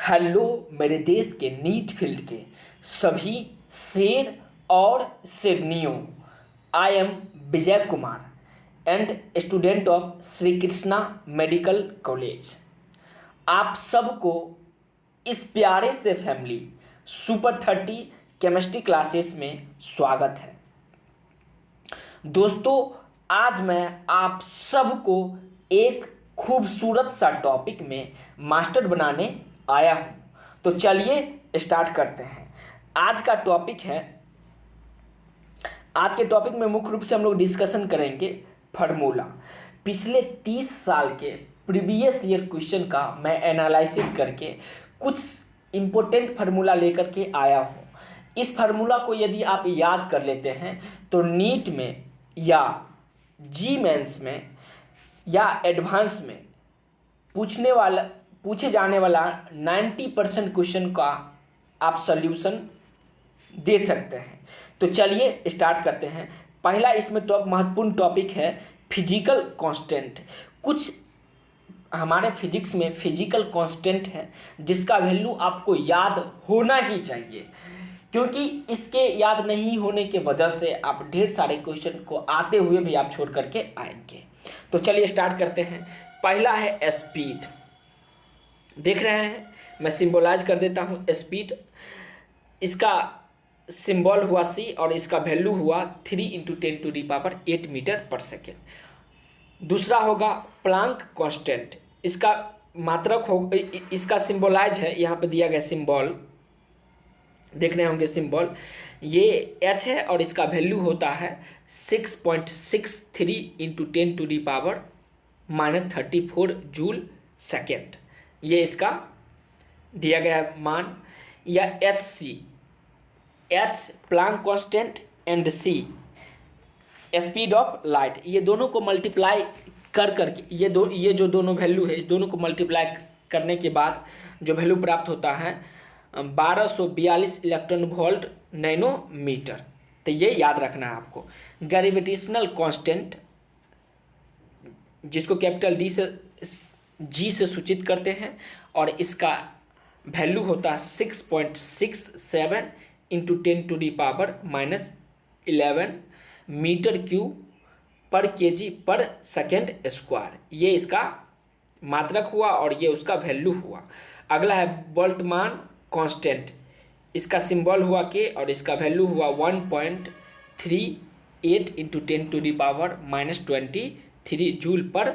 Hello मेरे देश के नीट फील्ड के सभी शेर और शेरनियों। I am Vijay Kumar and student of Shri Krishna medical college. आप सबको इस प्यारे से फैमिली सुपर 30 केमिस्ट्री क्लासेस में स्वागत है। दोस्तों, आज मैं आप सबको एक खूबसूरत सा टॉपिक में मास्टर बनाने आया हूँ। तो चलिए स्टार्ट करते हैं। आज के टॉपिक में मुख्य रूप से हम लोग डिस्कशन करेंगे फार्मूला। पिछले 30 साल के प्रीवियस ईयर क्वेश्चन का मैं एनालिसिस करके कुछ इम्पोर्टेंट फार्मूला लेकर के आया हूँ। इस फार्मूला को यदि आप याद कर लेते हैं तो नीट में या जी मेंस में या एडवांस में पूछे जाने वाला 90% क्वेश्चन का आप सल्यूशन दे सकते हैं। तो चलिए स्टार्ट करते हैं। पहला इसमें महत्वपूर्ण टॉपिक है फिजिकल कांस्टेंट। कुछ हमारे फिजिक्स में फिजिकल कांस्टेंट है जिसका वैल्यू आपको याद होना ही चाहिए, क्योंकि इसके याद नहीं होने के वजह से आप ढेर सारे क्वेश्चन को आते हुए भी आप छोड़ करके आएंगे। तो चलिए स्टार्ट करते हैं। पहला है स्पीड। देख रहे हैं, मैं सिंबलाइज कर देता हूँ स्पीड। इसका सिंबल हुआ सी और इसका वैल्यू हुआ 3 × 10⁸ मीटर पर सेकेंड। दूसरा होगा प्लांक कांस्टेंट। इसका मात्रक हो, इसका सिंबलाइज है, यहाँ पे दिया गया सिंबल देख रहे होंगे। सिंबल ये h है और इसका वैल्यू होता है 6.63 × 10⁻34 जूल सेकेंड। ये इसका दिया गया मान। या HC, H Planck constant and C speed of light, ये दोनों को मल्टीप्लाई कर करके ये जो दोनों वैल्यू है, इस दोनों को मल्टीप्लाई करने के बाद जो वैल्यू प्राप्त होता है 1242 इलेक्ट्रॉन वोल्ट नैनोमीटर। तो ये याद रखना है आपको। ग्रेविटेशनल कांस्टेंट, जिसको कैपिटल G से सूचित करते हैं, और इसका वैल्यू होता है 6.67 × 10⁻11 मीटर क्यूब पर केजी पर सेकेंड स्क्वायर। ये इसका मात्रक हुआ और ये उसका वैल्यू हुआ। अगला है बोल्ट्जमान कांस्टेंट। इसका सिंबल हुआ के और इसका वैल्यू हुआ 1.38 × 10⁻23 जूल पर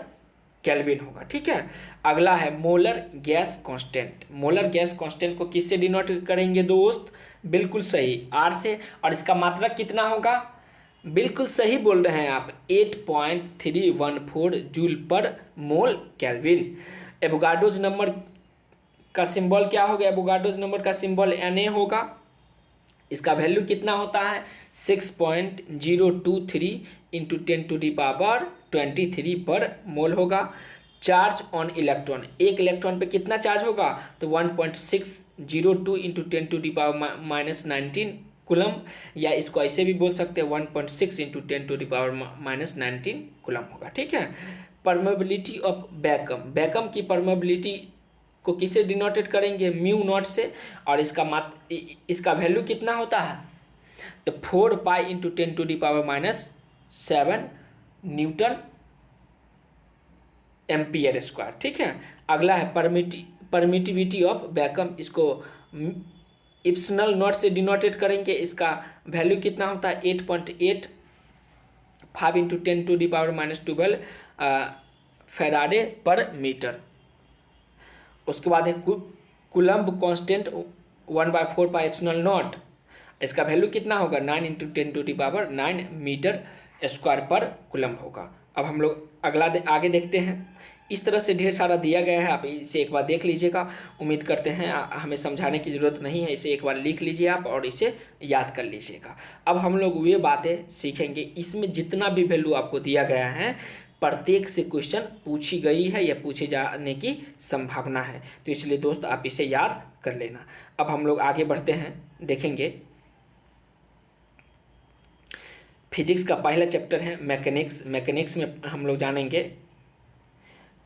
केल्विन होगा। ठीक है। अगला है molar gas constant. Molar gas constant को किससे डिनोट करेंगे दोस्त? बिल्कुल सही, आर से। और इसका मात्रक कितना होगा? बिल्कुल सही बोल रहे हैं आप, 8.314 joule per mole kelvin. Avogadro's number का सिंबल क्या होगा? एवोगाड्रोज नंबर का सिंबल Na होगा। इसका वैल्यू कितना होता है? 6.023 × 10⁻23 पर मोल होगा। चार्ज ऑन इलेक्ट्रॉन, एक इलेक्ट्रॉन पे कितना चार्ज होगा? तो 1.602 × 10⁻19 कूलम, या इसको ऐसे भी बोल सकते हैं 1.6 × 10⁻19 कूलम होगा। ठीक है। परमेबिलिटी ऑफ वैक्यूम, वैक्यूम की परमेबिलिटी को किससे डिनोटेड करेंगे? म्यू नॉट से। और इसका वैल्यू कितना होता है? तो 4π × 10⁻7 न्यूटन एम्पियर स्क्वायर। ठीक है। अगला है परमिटिविटी ऑफ वैक्यूम। इसको इप्सिलॉन नॉट से डिनोटेड करेंगे। इसका वैल्यू कितना होता है? 8.85 × 10⁻12 फैराडे पर मीटर। उसके बाद है कूलम्ब कांस्टेंट 1/4π एप्सिलॉन नॉट। इसका वैल्यू कितना होगा? 9 × 10⁻9 मीटर स्क्वायर पर कूलम्ब होगा। अब हम लोग आगे देखते हैं। इस तरह से ढेर सारा दिया गया है, आप इसे एक बार देख लीजिएगा। उम्मीद करते हैं हमें समझाने की ज़रूरत नहीं है, इसे एक बार लिख लीजिए आप और इसे याद कर लीजिएगा। अब हम लोग वे बातें सीखेंगे। इसमें जितना भी वैल्यू आपको दिया गया है, प्रत्येक से क्वेश्चन पूछी गई है या पूछे जाने की संभावना है, तो इसलिए दोस्त आप इसे याद कर लेना। अब हम लोग आगे बढ़ते हैं, देखेंगे फिजिक्स का पहला चैप्टर है मैकेनिक्स। मैकेनिक्स में हम लोग जानेंगे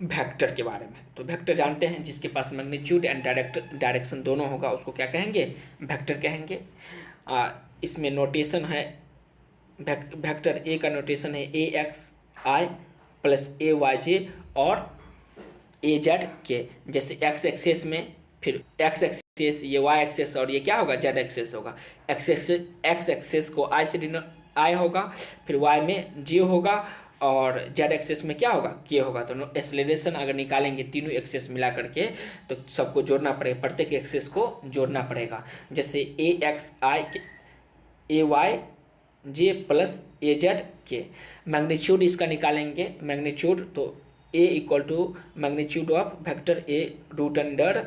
वेक्टर के बारे में। तो वेक्टर जानते हैं, जिसके पास मैग्नीट्यूड एंड डायरेक्शन दोनों होगा उसको क्या कहेंगे, वेक्टर कहेंगे। इसमें नोटेशन है, वेक्टर ए का नोटेशन है ए x I plus A y जे और ए जेड के। जैसे एक्स एक्सेस में फिर एक्स एक्सेस, ये वाई एक्सेस और ये क्या होगा, जेड एक्सेस होगा। एक्स एक्सेस को आई से आई होगा, फिर वाई में जे होगा और जेड एक्सेस में क्या होगा, के होगा। तो एक्सेलरेशन अगर निकालेंगे तीनों एक्सेस मिला करके तो सबको जोड़ना पड़ेगा, प्रत्येक एक्सेस को जोड़ना पड़ेगा। जैसे A x I A y J plus A z K. Magnitude इसका निकालेंगे, मैग्नीट्यूड तो A equal to magnitude of vector A root under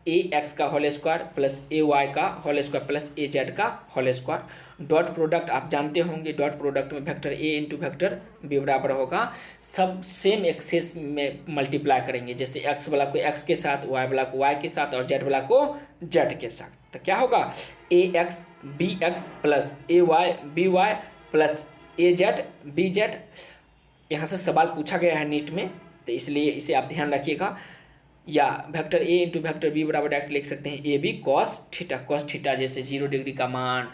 A x का whole square plus A y का whole square plus A z का whole square. Dot product आप जानते होंगे, dot product में vector A into vector B बराबर होगा, सब सेम एक्सेस में मल्टीप्लाई करेंगे। जैसे एक्स वाला को एक्स के साथ, वाई वाला को वाई के साथ और जेड वाला को जेड के साथ। तो क्या होगा, ए x B x plus A y B Y plus A z B Z. यहाँ से सवाल पूछा गया है नीट में, तो इसलिए इसे आप ध्यान रखिएगा। या vector A into vector B बराबर डायरेक्ट लिख सकते हैं A B cos theta. Cos theta जैसे 0 डिग्री का मान,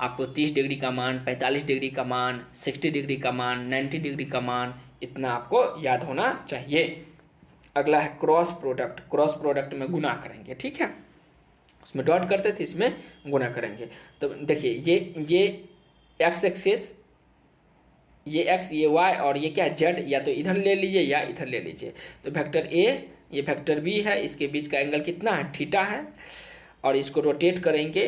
आपको 30 डिग्री का मान, 45 डिग्री का मान, 60 डिग्री का मान, 90 डिग्री का मान, इतना आपको याद होना चाहिए। अगला है क्रॉस प्रोडक्ट। क्रॉस प्रोडक्ट में गुना करेंगे, ठीक है, उसमें डॉट करते थे, इसमें गुना करेंगे। तो देखिए ये एक्स एक्सेस, ये एक्स ये वाई और ये क्या जेड, या तो इधर ले लीजिए या इधर ले लीजिए। तो वेक्टर ए ये वेक्टर बी है, इसके बीच का एंगल कितना है, थीटा है। और इसको रोटेट करेंगे,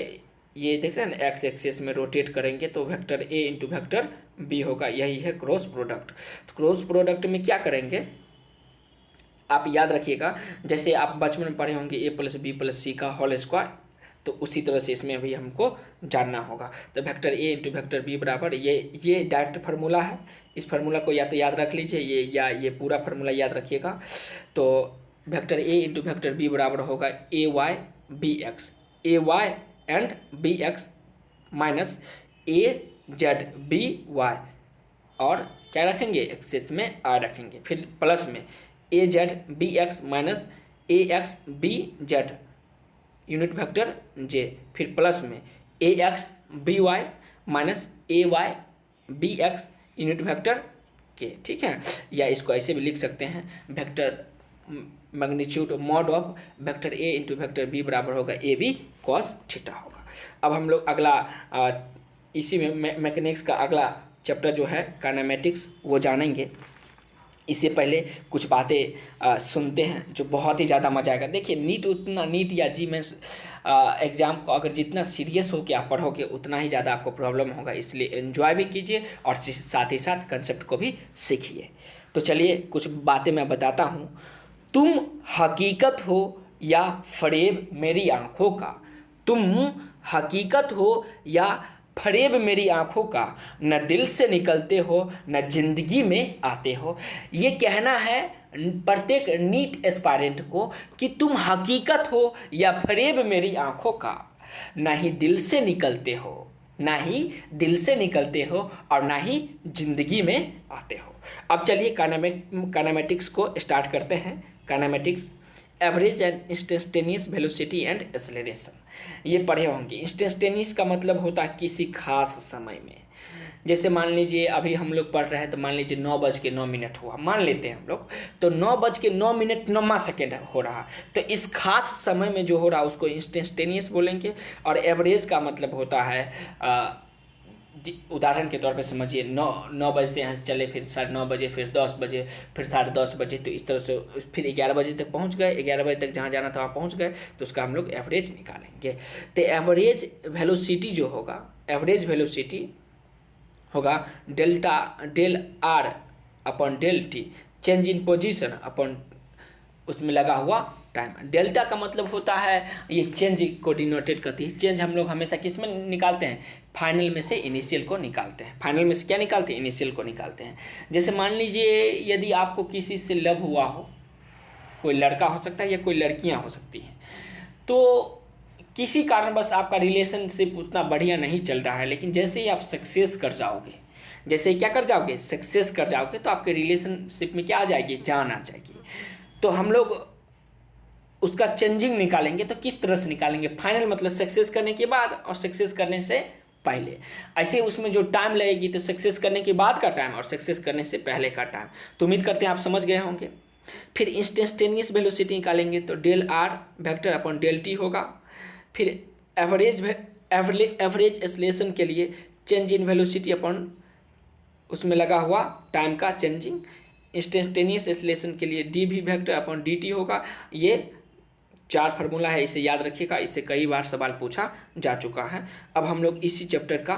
ये देख रहे हैं ना, एक्स एक्सिस में रोटेट करेंगे तो vector A into vector B होगा। यही है क्रॉस प्रोडक्ट। तो क्रॉस प्रोडक्ट में क्या करेंगे आप याद रखिएगा, जैसे आप बचपन में पढ़े होंगे ए प्लस बी प्लस सी का होल स्क्वायर, तो उसी तरह से इसमें भी हमको जानना होगा। तो vector A into vector B बराबर ये डायरेक्ट फार्मूला है, इस फार्मूला को या तो याद रख लीजिए ये पूरा फार्मूला याद रखिएगा। तो vector A into vector B बराबर होगा A y B x, A y and B x minus A z B y, और क्या रखेंगे, एक्सेस में आर रखेंगे, फिर प्लस में A z B x minus A x B z unit vector J, फिर प्लस में A x B y minus A y B x unit vector K, ठीक है। या इसको ऐसे भी लिख सकते हैं, vector magnitude mod of vector A into vector B बराबर होगा ए बी कॉस थीटा होगा। अब हम लोग अगला इसी में मैकेनिक्स का अगला चैप्टर जो है काइनेमेटिक्स वो जानेंगे। इससे पहले कुछ बातें सुनते हैं जो बहुत ही ज़्यादा मजा आएगा। देखिए नीट या जी मेंस एग्ज़ाम को अगर जितना सीरियस हो के आप पढ़ोगे उतना ही ज़्यादा आपको प्रॉब्लम होगा, इसलिए एंजॉय भी कीजिए और साथ ही साथ कंसेप्ट को भी सीखिए। तो चलिए कुछ बातें मैं बताता हूँ। तुम हकीकत हो या फरेब मेरी आँखों का, तुम हकीकत हो या फरेब मेरी आँखों का, न दिल से निकलते हो न जिंदगी में आते हो। ये कहना है प्रत्येक नीट एस्पायरेंट को कि तुम हकीकत हो या फरेब मेरी आँखों का, ना ही दिल से निकलते हो, ना ही दिल से निकलते हो और ना ही जिंदगी में आते हो। अब चलिए काइनेमेटिक्स को स्टार्ट करते हैं। Kinematics average and instantaneous velocity and acceleration, ये पढ़े होंगे। इंस्टेंटेनियस का मतलब होता है किसी खास समय में, जैसे मान लीजिए अभी हम लोग पढ़ रहे हैं तो मान लीजिए 9:09 हुआ, मान लेते हैं हम लोग, तो 9:09 हो रहा, तो इस खास समय में जो हो रहा उसको इंस्टेंटेनियस बोलेंगे। और एवरेज का मतलब होता है उदाहरण के तौर पे समझिए 9 बजे से यहाँ से चले, फिर 9:30 बजे, फिर 10 बजे, फिर 10:30 बजे, तो इस तरह से फिर 11 बजे तक पहुँच गए, 11 बजे तक जहाँ जाना था वहाँ पहुँच गए, तो उसका हम लोग एवरेज निकालेंगे। तो एवरेज वेलोसिटी जो होगा, एवरेज वेलोसिटी होगा del R upon del T, change in position upon उसमें लगा हुआ टाइम। डेल्टा का मतलब होता है ये चेंज को डिनोटेट करती है। चेंज हम लोग हमेशा किस में निकालते हैं, फाइनल में से इनिशियल को निकालते हैं। फाइनल में से क्या निकालते हैं, इनिशियल को निकालते हैं। जैसे मान लीजिए यदि आपको किसी से लव हुआ हो, कोई लड़का हो सकता है या कोई लड़कियां हो सकती हैं, तो किसी कारणवश आपका रिलेशनशिप उतना बढ़िया नहीं चल रहा है, लेकिन जैसे ही आप सक्सेस कर जाओगे, जैसे ही क्या कर जाओगे, सक्सेस कर जाओगे, तो आपके रिलेशनशिप में क्या आ जाएगी, जान आ जाएगी। तो हम लोग उसका चेंजिंग निकालेंगे तो किस तरह से निकालेंगे, फाइनल मतलब सक्सेस करने के बाद और सक्सेस करने से पहले। ऐसे उसमें जो टाइम लगेगी तो सक्सेस करने के बाद का टाइम और सक्सेस करने से पहले का टाइम। तो उम्मीद करते हैं आप समझ गए होंगे। फिर इंस्टेंटेनियस वेलोसिटी निकालेंगे तो del R vector upon del T होगा। फिर एवरेज एक्सेलरेशन के लिए चेंज इन वेलोसिटी अपॉन उसमें लगा हुआ टाइम का चेंजिंग। इंस्टेंटेनियस एक्सेलरेशन के लिए डी भी वेक्टर अपॉन डी टी होगा। ये 4 फार्मूला है, इसे याद रखिएगा, इससे कई बार सवाल पूछा जा चुका है। अब हम लोग इसी चैप्टर का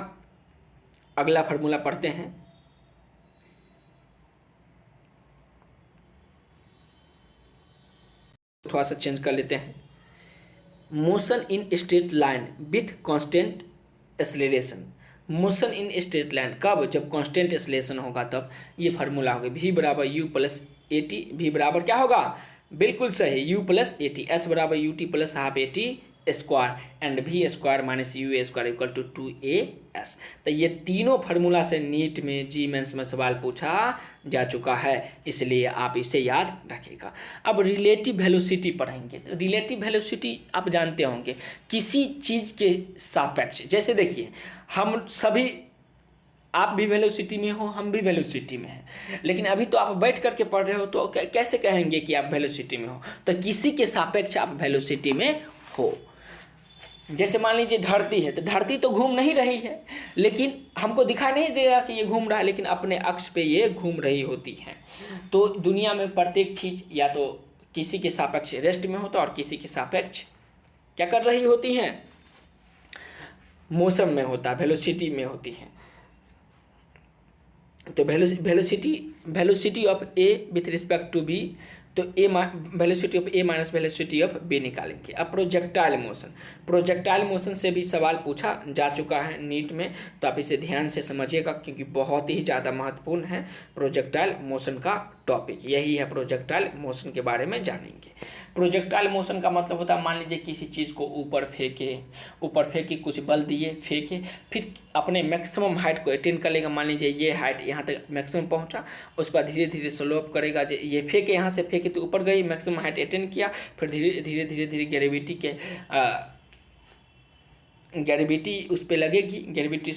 अगला फार्मूला पढ़ते हैं। थोड़ा सा चेंज कर लेते हैं। Motion in straight line with constant acceleration. Motion in straight line कब, जब कांस्टेंट एक्सेलरेशन होगा तब ये फार्मूला होगा। v बराबर u plus a t, v बराबर क्या होगा, बिल्कुल सही, u plus a t. S बराबर u t plus half a t square and v square minus u square equal to 2as। तो ये तीनों फार्मूला से नीट में, जी मेंस में सवाल पूछा जा चुका है, इसलिए आप इसे याद रखिएगा। अब रिलेटिव वेलोसिटी पढ़ेंगे। तो रिलेटिव वेलोसिटी आप जानते होंगे, किसी चीज़ के सापेक्ष। जैसे देखिए, हम सभी, आप भी वेलोसिटी में हो, हम भी वेलोसिटी में हैं, लेकिन अभी तो आप बैठ करके पढ़ रहे हो, तो कैसे कहेंगे कि आप वेलोसिटी में हो, तो किसी के सापेक्ष आप वेलोसिटी में हो। जैसे मान लीजिए धरती है, तो धरती तो घूम नहीं रही है, लेकिन हमको दिखाई नहीं दे रहा कि ये घूम रहा है, लेकिन अपने अक्ष पे ये घूम रही होती है। तो दुनिया में प्रत्येक चीज़ या तो किसी के सापेक्ष रेस्ट में होता है और किसी के सापेक्ष क्या कर रही होती हैं, मोशन में होता है, वेलोसिटी में होती है। तो velocity of A with respect to B, तो A velocity of A minus velocity of B निकालेंगे। अब प्रोजेक्टाइल मोशन से भी सवाल पूछा जा चुका है नीट में, तो आप इसे ध्यान से समझिएगा, क्योंकि बहुत ही ज़्यादा महत्वपूर्ण है प्रोजेक्टाइल मोशन का टॉपिक। यही है प्रोजेक्टाइल मोशन के बारे में जानेंगे। प्रोजेक्टाइल मोशन का मतलब होता है, मान लीजिए किसी चीज़ को ऊपर फेंके, कुछ बल दिए, फेंके, फिर अपने मैक्सिमम हाइट को अटेन कर लेगा। मान लीजिए ये हाइट यहाँ तक मैक्सिमम पहुँचा, उसके बाद धीरे धीरे स्लोप करेगा। ये फेंके, यहाँ से फेंके तो ऊपर गई, मैक्सिमम हाइट अटेन किया, फिर धीरे धीरे ग्रेविटी उस पर लगेगी, ग्रेविटी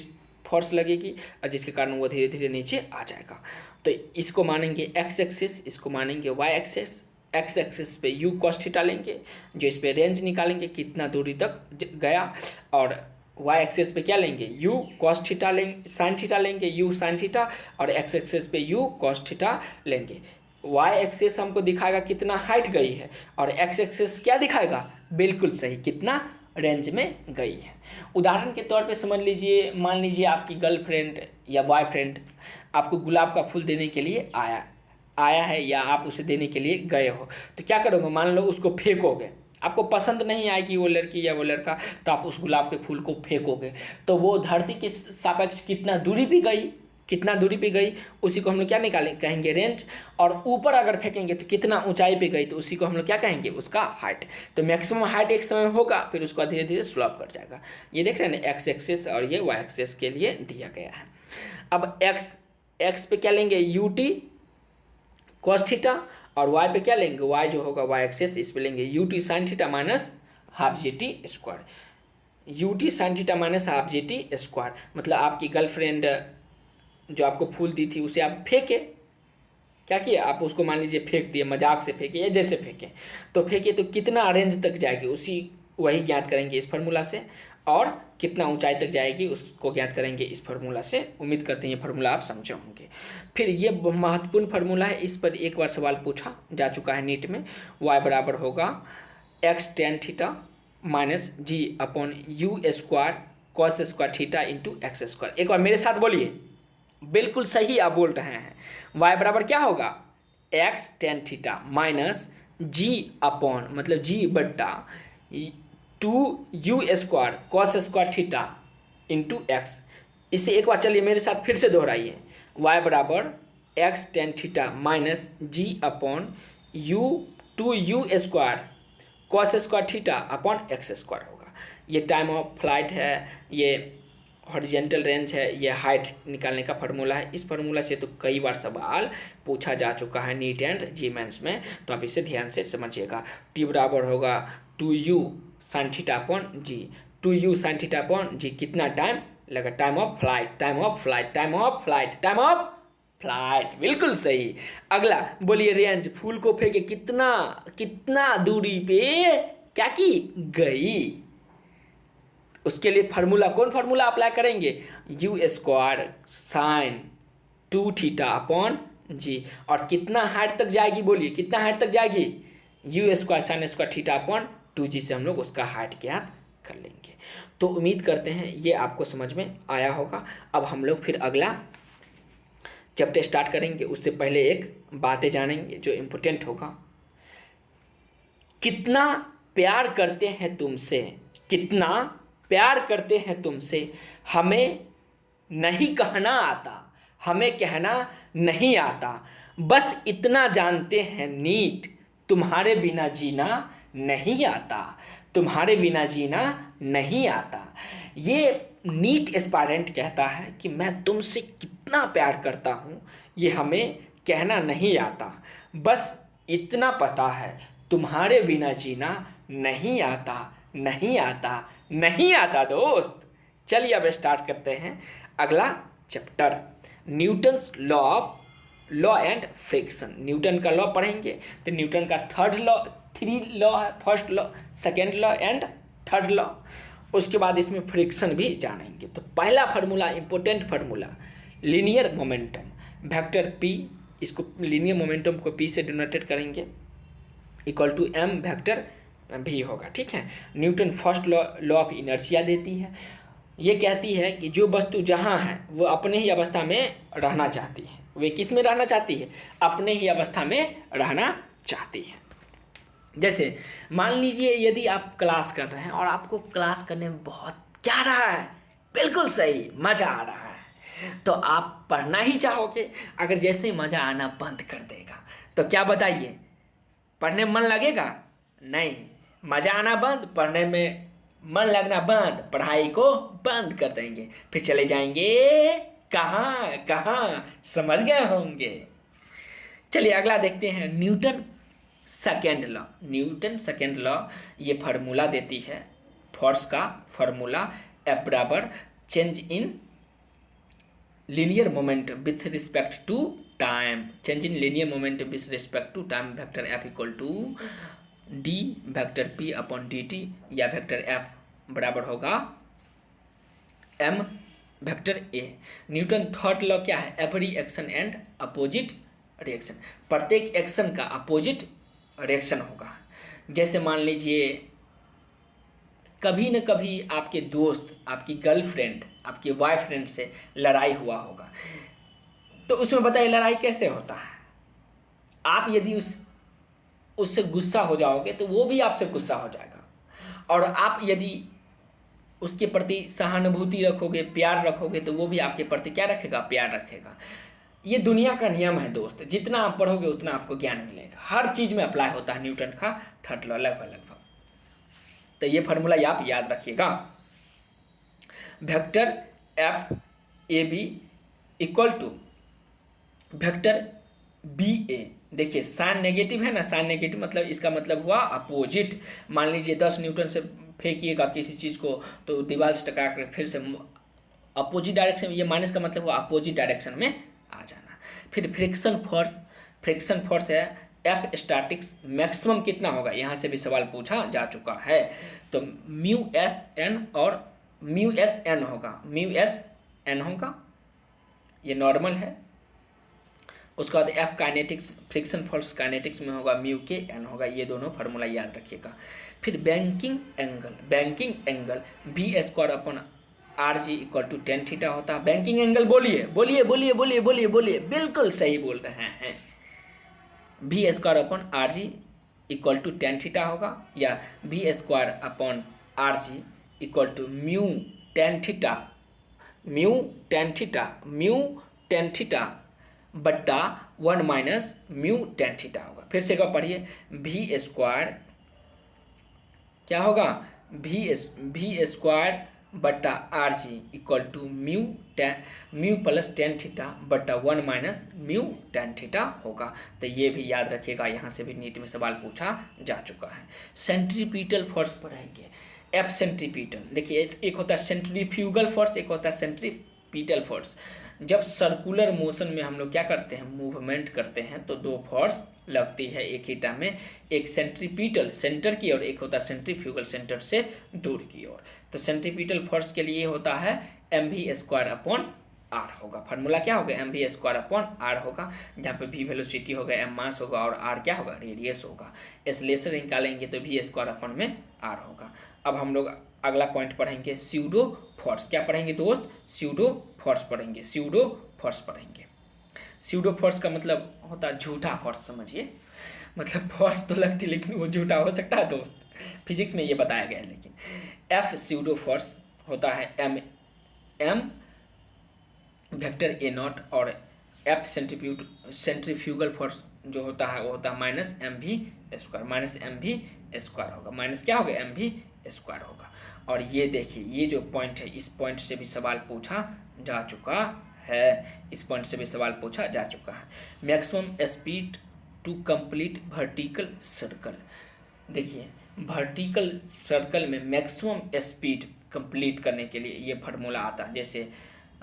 फोर्स लगेगी, और जिसके कारण वो धीरे धीरे नीचे आ जाएगा। तो इसको मानेंगे एक्स एक्सिस, इसको मानेंगे वाई एक्सिस। एक्स एक्सिस पे यू कॉस थीटा लेंगे, जो इस पे रेंज निकालेंगे कितना दूरी तक गया, और वाई एक्सिस पे क्या लेंगे, यू कॉस थीटा लेंगे, साइन थीटा लेंगे, यू साइन थीटा, और एक्स एक्सिस पे यू कॉस थीटा लेंगे। वाई एक्सिस हमको दिखाएगा कितना हाइट गई है, और एक्स एक्सिस क्या दिखाएगा, बिल्कुल सही, कितना रेंज में गई है। उदाहरण के तौर पे समझ लीजिए, मान लीजिए आपकी गर्लफ्रेंड या बॉयफ्रेंड आपको गुलाब का फूल देने के लिए आया है, या आप उसे देने के लिए गए हो, तो क्या करोगे, मान लो उसको फेंकोगे। आपको पसंद नहीं आएगी वो लड़की या वो लड़का, तो आप उस गुलाब के फूल को फेंकोगे, तो वो धरती के सापेक्ष कितना दूरी पे गई, उसी को हम लोग क्या कहेंगे, रेंज। और ऊपर अगर फेंकेंगे तो कितना ऊंचाई पे गई, तो उसी को हम लोग क्या कहेंगे, उसका हाइट। तो मैक्सिमम हाइट एक समय होगा, फिर उसको धीरे धीरे स्लोप कर जाएगा। ये देख रहे हैं ना, एक्स एक्सिस और ये वाई एक्सिस के लिए दिया गया है। अब एक्स पे क्या लेंगे, यू टी कॉस थीटा, और वाई पे क्या लेंगे, वाई जो होगा वाई एक्सिस, इस पे लेंगे U T sine theta minus half G T square. U T sine theta minus half G T square मतलब आपकी गर्लफ्रेंड जो आपको फूल दी थी उसे आप फेंके, क्या किए, आप उसको मान लीजिए फेंक दिए, मजाक से फेंके या जैसे फेंके, तो फेंके तो कितना रेंज तक जाएगी, वही ज्ञात करेंगे इस फार्मूला से, और कितना ऊंचाई तक जाएगी उसको ज्ञात करेंगे इस फार्मूला से। उम्मीद करते हैं ये फार्मूला आप समझे होंगे। फिर ये महत्वपूर्ण फार्मूला है, इस पर एक बार सवाल पूछा जा चुका है नीट में। y बराबर होगा X tan theta minus G upon U square cos square theta into X square. एक बार मेरे साथ बोलिए, बिल्कुल सही आप बोल रहे हैं। y बराबर क्या होगा, X tan theta minus G upon मतलब जी बट्टा 2u square cos square theta into X. इसे एक बार चलिए मेरे साथ फिर से दोहराइए, y बराबर X tan theta minus G upon two U square cos square theta upon X square होगा। ये टाइम ऑफ फ्लाइट है, ये हॉरिजेंटल रेंज है, ये हाइट निकालने का फार्मूला है। इस फार्मूला से तो कई बार सवाल पूछा जा चुका है नीट एंड जी मेंस में, तो आप इसे ध्यान से समझिएगा। टी बराबर होगा 2u sin थीटा अपॉन जी। 2u sin थीटा अपॉन जी कितना टाइम लगा, time of flight, time of flight, time of flight, time of flight, बिल्कुल सही। अगला बोलिए, रेंज फूल को फेंके कितना कितना दूरी पे क्या की गई, उसके लिए फार्मूला, कौन फार्मूला अप्लाई करेंगे, u square sine 2 theta upon g. और कितना हाइट तक जाएगी, बोलिए कितना हाइट तक जाएगी, you square sine square theta upon 2g से हम लोग उसका हाइट ज्ञात कर लेंगे। तो उम्मीद करते हैं ये आपको समझ में आया होगा। अब हम लोग फिर अगला चैप्टर स्टार्ट करेंगे, उससे पहले एक बातें जानेंगे जो इम्पोर्टेंट होगा। कितना प्यार करते हैं तुमसे, कितना प्यार करते हैं तुमसे, हमें नहीं कहना आता, हमें कहना नहीं आता, बस इतना जानते हैं नीट, तुम्हारे बिना जीना नहीं आता, तुम्हारे बिना जीना नहीं आता। ये नीट एस्पायरेंट कहता है कि मैं तुमसे कितना प्यार करता हूँ, ये हमें कहना नहीं आता, बस इतना पता है तुम्हारे बिना जीना नहीं आता, नहीं आता, नहीं आता दोस्त। चलिए अब स्टार्ट करते हैं अगला chapter, Newton's law and friction. Newton का लॉ पढ़ेंगे, तो न्यूटन का थ्री लॉ है, first law, second law and third law. उसके बाद इसमें फ्रिक्शन भी जानेंगे। तो पहला formula, important formula, linear momentum, vector P, इसको लीनियर मोमेंटम को पी से डिनोटेट करेंगे, इक्वल टू एम वेक्टर भी होगा, ठीक है। Newton first law of inertia देती है, ये कहती है कि जो वस्तु जहाँ है वो अपने ही अवस्था में रहना चाहती है। वे किस में रहना चाहती है, अपने ही अवस्था में रहना चाहती है। जैसे मान लीजिए यदि आप क्लास कर रहे हैं और आपको क्लास करने में बहुत क्या रहा है, बिल्कुल सही, मज़ा आ रहा है, तो आप पढ़ना ही चाहोगे। अगर जैसे ही मज़ा आना बंद कर देगा तो क्या बताइए, पढ़ने में मन लगेगा, नहीं, मज़ा आना बंद, पढ़ने में मन लगना बंद, पढ़ाई को बंद कर देंगे, फिर चले जाएंगे कहाँ कहाँ, समझ गए होंगे। चलिए अगला देखते हैं, Newton second law. Newton second law ये फार्मूला देती है, फोर्स का फार्मूला, F बराबर change in linear momentum with respect to time, change in linear momentum with respect to time, vector F equal to D vector P upon D T, या vector F बराबर होगा M vector A। Newton third law क्या है, every action and opposite reaction, प्रत्येक action का opposite reaction होगा। जैसे मान लीजिए कभी न कभी आपके दोस्त, आपकी गर्लफ्रेंड, आपकी बॉयफ्रेंड से लड़ाई हुआ होगा, तो उसमें बताइए लड़ाई कैसे होता है। आप यदि उससे गुस्सा हो जाओगे तो वो भी आपसे गुस्सा हो जाएगा, और आप यदि उसके प्रति सहानुभूति रखोगे, प्यार रखोगे, तो वो भी आपके प्रति क्या रखेगा, प्यार रखेगा। ये दुनिया का नियम है दोस्त, जितना आप पढ़ोगे उतना आपको ज्ञान मिलेगा, हर चीज़ में अप्लाई होता है न्यूटन का थर्ड लॉ लगभग। तो ये फार्मूला आप याद रखिएगा, vector F A B equal to vector B A. देखिए साइन नेगेटिव है ना, साइन नेगेटिव मतलब इसका मतलब हुआ अपोजिट। मान लीजिए 10 न्यूटन से फेंकिएगा किसी चीज़ को तो दीवार से टकरा कर फिर से अपोजिट डायरेक्शन, ये माइनस का मतलब हुआ अपोजिट डायरेक्शन में आ जाना। फिर फ्रिक्शन फोर्स है F स्टैटिक्स, मैक्सिमम कितना होगा, यहाँ से भी सवाल पूछा जा चुका है, तो म्यू एस एन और म्यू एस एन होगा, म्यू एस एन होगा, ये नॉर्मल है। उसके बाद F kinetics, friction force kinetics में होगा, म्यू के एन होगा, ये दोनों फार्मूला याद रखिएगा। फिर banking angle B square upon R G equal to tan theta होता है। बैंकिंग एंगल बोलिए बोलिए बोलिए बोलिए बोलिए बोलिए, बिल्कुल सही बोल रहे हैं, B square upon R G equal to tan theta होगा, या B square upon R G equal to mu tan theta बट्टा 1 माइनस म्यू टेन थीटा होगा। फिर से कब पढ़िए, भी स्क्वायर क्या होगा, भी स्क्वायर बटा R G equal to mu plus tan theta बटा 1 माइनस म्यू टेन थीटा होगा। तो ये भी याद रखिएगा, यहाँ से भी नीट में सवाल पूछा जा चुका है। सेंट्रीपिटल फोर्स पढ़ेंगे। एफ सेंट्रीपिटल, देखिए एक होता है सेंट्रीफ्यूगल फोर्स, एक होता है सेंट्रीपिटल फोर्स। जब सर्कुलर मोशन में हम लोग क्या करते हैं, मूवमेंट करते हैं, तो दो फोर्स लगती है एक ही टाइम में, एक सेंट्रीपिटल सेंटर की ओर, एक होता है सेंट्रीफ्यूगल सेंटर से दूर की ओर। तो सेंट्रीपिटल फोर्स के लिए होता है mv² अपॉन आर होगा। फार्मूला क्या होगा, mv² अपॉन आर होगा, जहाँ पे v वेलोसिटी होगा, m मास होगा और r क्या होगा, रेडियस होगा। एसलेशन निकालेंगे तो v² अपॉन में r होगा। अब हम लोग अगला पॉइंट पढ़ेंगे स्यूडो फोर्स। क्या पढ़ेंगे दोस्त, स्यूडो फोर्स पढ़ेंगे। स्यूडो फोर्स पढ़ेंगे। स्यूडो फोर्स का मतलब होता है झूठा फोर्स, समझिए। मतलब फोर्स तो लगती लेकिन वो झूठा हो सकता है दोस्त, फिजिक्स में ये बताया गया है। लेकिन एफ स्यूडो फोर्स होता है एम वेक्टर ए नॉट, और एफ सेंट्रीफ्यूगल फोर्स जो होता है वो होता है minus M V square, minus M V square होगा, माइनस क्या होगा, एम वी स्क्वायर होगा। और ये देखिए ये जो पॉइंट है, इस पॉइंट से भी सवाल पूछा जा चुका है, इस पॉइंट से भी सवाल पूछा जा चुका है। Maximum speed to complete vertical circle. देखिए वर्टिकल सर्कल में मैक्सिमम स्पीड कंप्लीट करने के लिए ये फार्मूला आता है। जैसे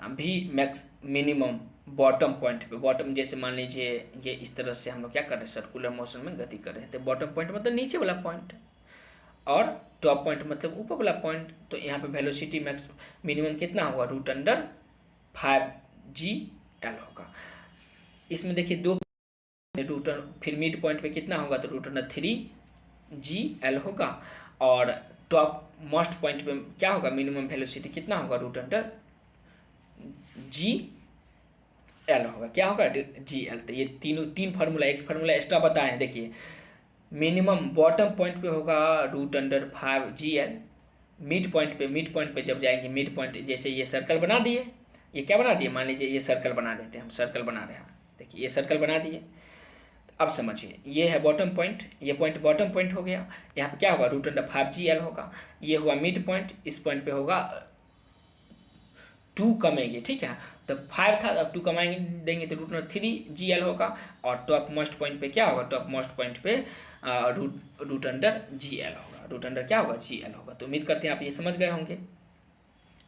भी मैक्स मिनिमम बॉटम पॉइंट पे, बॉटम जैसे मान लीजिए ये इस तरह से हम लोग क्या कर रहे हैं, सर्कुलर मोशन में गति कर रहे हैं, तो बॉटम पॉइंट मतलब नीचे वाला पॉइंट, और टॉप पॉइंट मतलब ऊपर वाला पॉइंट। तो यहाँ पे वेलोसिटी मैक्स मिनिमम कितना होगा, √5g/L होगा। इसमें देखिए दो रूटर, फिर मिड पॉइंट पे कितना होगा, तो √3g/L होगा, और टॉप मोस्ट पॉइंट पे क्या होगा, मिनिमम वेलोसिटी कितना होगा, √g/L होगा। क्या होगा, GL। तो ये तीन फार्मूला, एक फार्मूला एक्स्ट्रा बताए हैं। देखिए मिनिमम बॉटम पॉइंट पे होगा √5g/L, मिड पॉइंट पे जब जाएंगे, मिड पॉइंट जैसे ये सर्कल बना दिए, ये क्या बना दिए, मान लीजिए ये सर्कल बना देते हैं, हम सर्कल बना रहे हैं, देखिए ये सर्कल बना दिए। अब समझिए ये है बॉटम पॉइंट, ये पॉइंट बॉटम पॉइंट हो गया, यहाँ पे क्या होगा, √5g/L होगा। ये हुआ मिड पॉइंट, इस पॉइंट पे होगा 2 कमेंगे, ठीक है। तो 5 था, अब 2 कमाएंगे देंगे तो √3g/L होगा, और टॉप मोस्ट पॉइंट पे क्या होगा, टॉप मोस्ट पॉइंट पे √g/L होगा, क्या होगा, GL होगा। तो उम्मीद करते हैं आप ये समझ गए होंगे।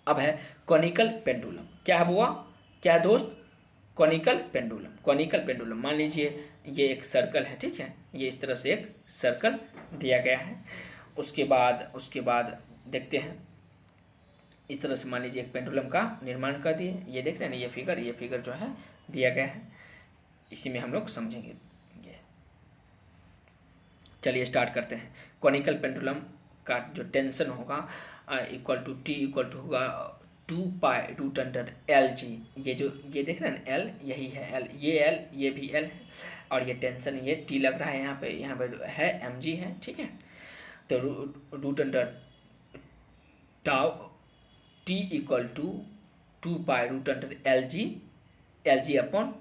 अब है कॉनिकल पेंडुलम। क्या है बुआ, क्या है दोस्त, कॉनिकल पेंडुलम। कॉनिकल पेंडुलम मान लीजिए ये एक सर्कल है, ठीक है, ये इस तरह से एक सर्कल दिया गया है। उसके बाद देखते हैं, इस तरह से मान लीजिए एक पेंडुलम का निर्माण कर दिए। ये देख रहे हैं ना, ये फिगर जो है दिया गया है, इसी में हम लोग समझेंगे। चलिए स्टार्ट करते हैं। कॉनिकल पेंडुलम का जो टेंशन होगा equal to T equal to होगा 2π√L जी। ये देख रहे हैं ना L, यही है L, ये L, ये भी L है, और ये टेंशन ये T लग रहा है यहाँ पे है mg है, ठीक है। तो √टाउ T equal to 2π√L G upon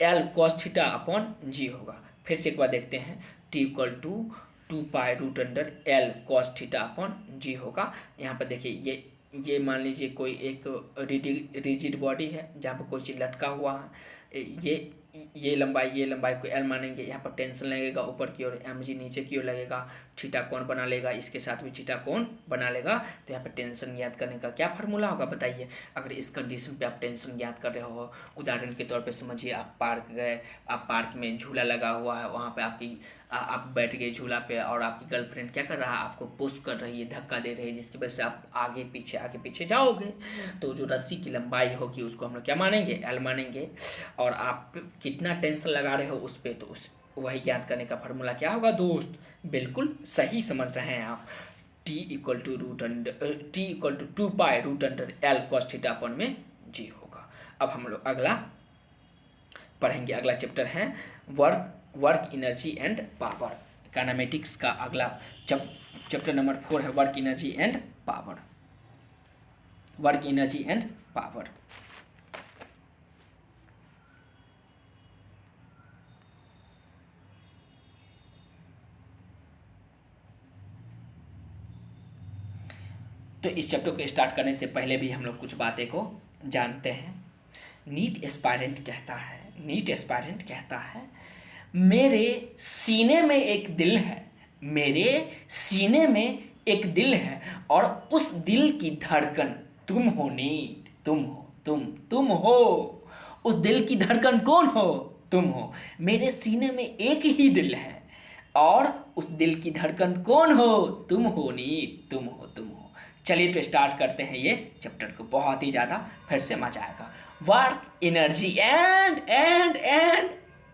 L cos theta upon g होगा। फिर से एक बार देखते हैं, T equal to 2π√L cos theta upon g होगा। यहाँ पर देखिए ये मान लीजिए कोई एक रिजिड बॉडी है जहाँ पर कोई चीज़ लटका हुआ है। ये लंबाई को L मानेंगे। यहाँ पर टेंशन लगेगा ऊपर की ओर, mg नीचे की ओर लगेगा, थीटा कोण बना लेगा, इसके साथ भी थीटा कोण बना लेगा। तो यहाँ पर टेंशन ज्ञात करने का क्या फार्मूला होगा बताइए। अगर इस कंडीशन पे आप टेंशन ज्ञात कर रहे हो, उदाहरण के तौर पे समझिए आप पार्क गए, आप पार्क में झूला लगा हुआ है, वहाँ पे आप बैठ गए झूला पे, और आपकी गर्लफ्रेंड क्या कर रहा है, आपको पुश कर रही है, धक्का दे रही है, जिसकी वजह से आप आगे पीछे जाओगे। तो जो रस्सी की लंबाई होगी उसको हम लोग क्या मानेंगे, L मानेंगे, और आप कितना टेंशन लगा रहे हो उस पर, तो वही ज्ञात करने का फार्मूला क्या होगा दोस्त। बिल्कुल सही समझ रहे हैं आप, T equal to 2π√L cos theta upon में g होगा। अब हम लोग अगला पढ़ेंगे, अगला चैप्टर है work energy and power. Kinematics का अगला चैप्टर नंबर 4 है work energy and power. Work energy and power. तो इस चैप्टर को स्टार्ट करने से पहले भी हम लोग कुछ बातें को जानते हैं। नीट एस्पायरेंट कहता है मेरे सीने में एक दिल है, मेरे सीने में एक दिल है और उस दिल की धड़कन तुम हो नीट, तुम हो। उस दिल की धड़कन कौन हो? तुम हो। मेरे सीने में एक ही दिल है और उस दिल की धड़कन कौन हो? तुम हो नीट, तुम हो। चलिए तो स्टार्ट करते हैं ये चैप्टर को, बहुत ही ज़्यादा फिर से मजा आएगा। Work, energy and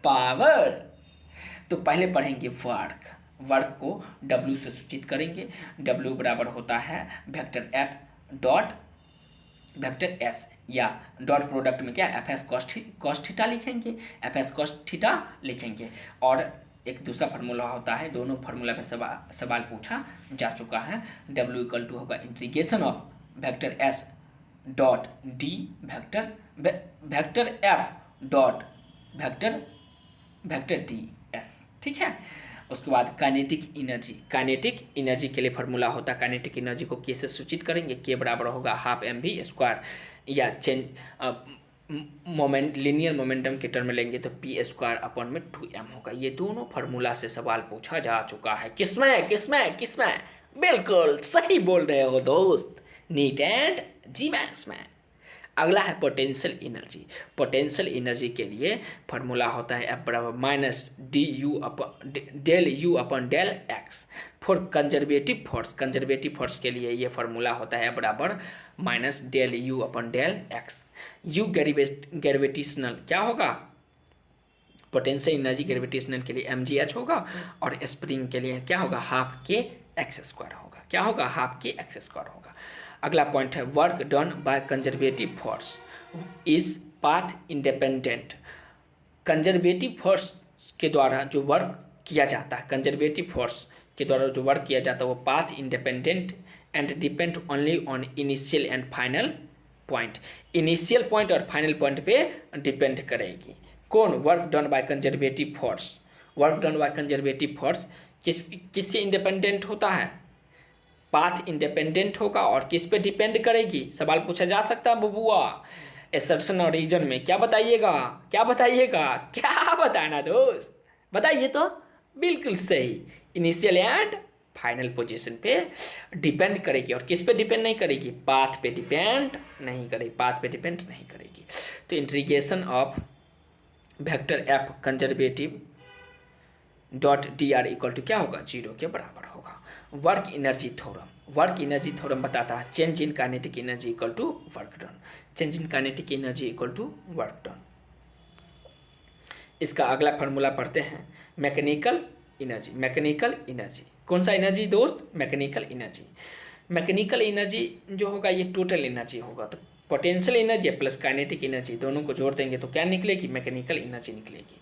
power. तो पहले पढ़ेंगे वर्क को W से सूचित करेंगे। W बराबर होता है vector F dot vector S, या डॉट प्रोडक्ट में क्या FS cos थीटा लिखेंगे, FS cos थीटा लिखेंगे। और एक दूसरा फार्मूला होता है, दोनों फार्मूला पे सवाल पूछा जा चुका है। W इक्वल टू होगा integration of vector S dot D vector F dot vector D S, ठीक है। उसके बाद काइनेटिक एनर्जी के लिए फार्मूला होता है, काइनेटिक एनर्जी को K से सूचित करेंगे। K बराबर होगा हाफ mv², या चेंज मोमेंट लिनियर मोमेंटम के टर्म में लेंगे तो p² अपॉन में 2m होगा। ये दोनों फार्मूला से सवाल पूछा जा चुका है। किसमें? बिल्कुल सही बोल रहे हो दोस्त, नीट एंड जीमेंस में। अगला है पोटेंशियल एनर्जी के लिए फार्मूला होता है F बराबर minus del U upon del X. For conservative force के लिए ये फार्मूला होता है F बराबर minus del U upon del X. U gravitational क्या होगा? पोटेंशियल एनर्जी ग्रेविटेशनल के लिए mgh होगा, और स्प्रिंग के लिए क्या होगा? हाफ के x² होगा। क्या होगा? हाफ के x² होगा। अगला पॉइंट है work done by conservative force is path independent. Conservative force के द्वारा जो वर्क किया जाता है वो path independent and depend only on initial and final point. Initial point और फाइनल पॉइंट पे डिपेंड करेगी। कौन? Work done by conservative force किससे इंडिपेंडेंट होता है? पाथ इंडिपेंडेंट होगा। और किस पे डिपेंड करेगी? सवाल पूछा जा सकता है बबुआ। एसर्शन और रीजन में क्या बताइएगा? क्या बताना दोस्त, बताइए तो। बिल्कुल सही, इनिशियल एंड फाइनल पोजीशन पे डिपेंड करेगी। और किस पे डिपेंड नहीं करेगी? पाथ पे डिपेंड नहीं करेगी। तो integration of vector F conservative dot DR equal to क्या होगा? 0 के बराबर होगा। वर्क एनर्जी थ्योरम बताता है change in kinetic energy equal to work done. इसका अगला फार्मूला पढ़ते हैं मैकेनिकल एनर्जी। कौन सा एनर्जी दोस्त? मैकेनिकल एनर्जी जो होगा ये टोटल एनर्जी होगा। तो potential energy plus kinetic energy दोनों को जोड़ देंगे तो क्या निकलेगी? मैकेनिकल एनर्जी निकलेगी।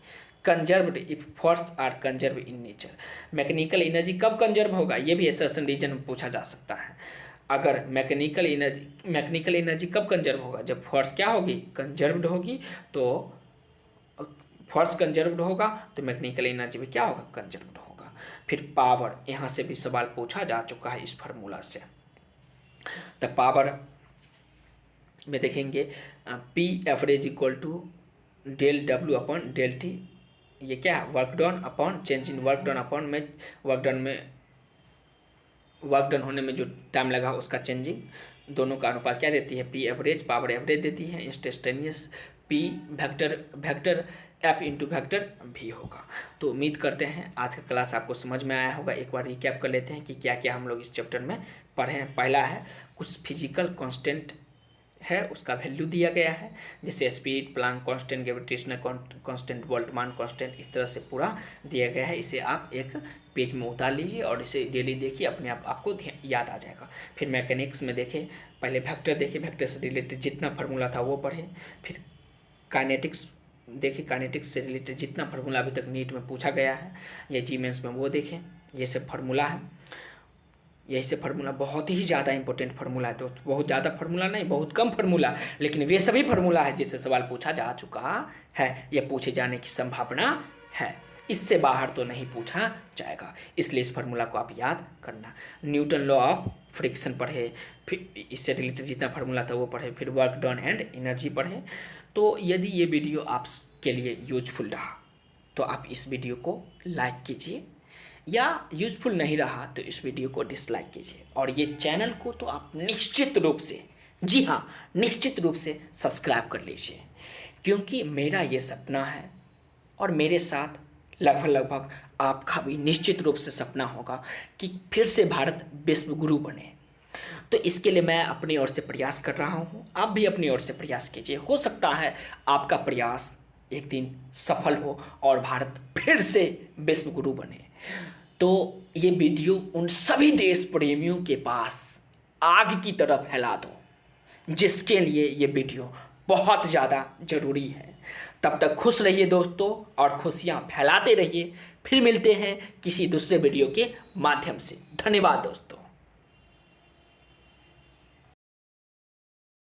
Conserved if force are conserve in nature. Mechanical energy कब कंजर्व होगा? ये भी एसर्शन रीजन में पूछा जा सकता है। अगर मैकेनिकल एनर्जी कब कंजर्व होगा? जब फोर्स क्या होगी? कंजर्व्ड होगी। तो फोर्स कंजर्व्ड होगा तो मैकेनिकल एनर्जी भी क्या होगा? कंजर्व्ड होगा। फिर पावर, यहाँ से भी सवाल पूछा जा चुका है इस फार्मूला से। तो पावर में देखेंगे P average equal to del W upon del T। ये क्या है? Work done upon change in work done upon में वर्क डन होने में जो टाइम लगा उसका चेंजिंग, दोनों का अनुपात क्या देती है? P एवरेज, पावर एवरेज देती है। Instantaneous P vector F into vector V होगा। तो उम्मीद करते हैं आज का क्लास आपको समझ में आया होगा। एक बार रिकैप कर लेते हैं कि क्या क्या हम लोग इस चैप्टर में पढ़े हैं। पहला है कुछ फिजिकल कांस्टेंट है, उसका वैल्यू दिया गया है, जैसे speed, Planck constant, gravitational constant, Boltzmann constant, इस तरह से पूरा दिया गया है। इसे आप एक पेज में उतार लीजिए और इसे डेली देखिए, अपने आप आपको याद आ जाएगा। फिर मैकेनिक्स में देखें, पहले वेक्टर देखिए, वेक्टर से रिलेटेड जितना फार्मूला था वो पढ़ें। फिर काइनेटिक्स देखिए, काइनेटिक्स से रिलेटेड जितना फार्मूला अभी तक नीट में पूछा गया है या जी मेंस में वो देखें। ये सब फार्मूला है, यही से फार्मूला बहुत ही ज़्यादा इंपॉर्टेंट फार्मूला है। तो बहुत ज़्यादा फार्मूला नहीं, बहुत कम फार्मूला, लेकिन वे सभी फार्मूला है जिससे सवाल पूछा जा चुका है या पूछे जाने की संभावना है। इससे बाहर तो नहीं पूछा जाएगा। इसलिए इस फार्मूला को आप याद करना। न्यूटन लॉ ऑफ फ्रिक्शन पढ़े, फिर इससे रिलेटेड जितना फार्मूला था वो पढ़े, फिर वर्क डन एंड एनर्जी पढ़े। तो यदि ये वीडियो आपके लिए यूजफुल रहा तो आप इस वीडियो को लाइक कीजिए, या यूजफुल नहीं रहा तो इस वीडियो को डिसलाइक कीजिए। और ये चैनल को तो आप निश्चित रूप से, जी हाँ निश्चित रूप से सब्सक्राइब कर लीजिए, क्योंकि मेरा ये सपना है और मेरे साथ लगभग आपका भी निश्चित रूप से सपना होगा कि फिर से भारत विश्व गुरु बने। तो इसके लिए मैं अपनी ओर से प्रयास कर रहा हूँ, आप भी अपनी ओर से प्रयास कीजिए। हो सकता है आपका प्रयास एक दिन सफल हो और भारत फिर से विश्व गुरु बने। तो ये वीडियो उन सभी देश प्रेमियों के पास आग की तरह फैला दो जिसके लिए ये वीडियो बहुत ज़्यादा ज़रूरी है। तब तक खुश रहिए दोस्तों और खुशियाँ फैलाते रहिए। फिर मिलते हैं किसी दूसरे वीडियो के माध्यम से। धन्यवाद दोस्तों।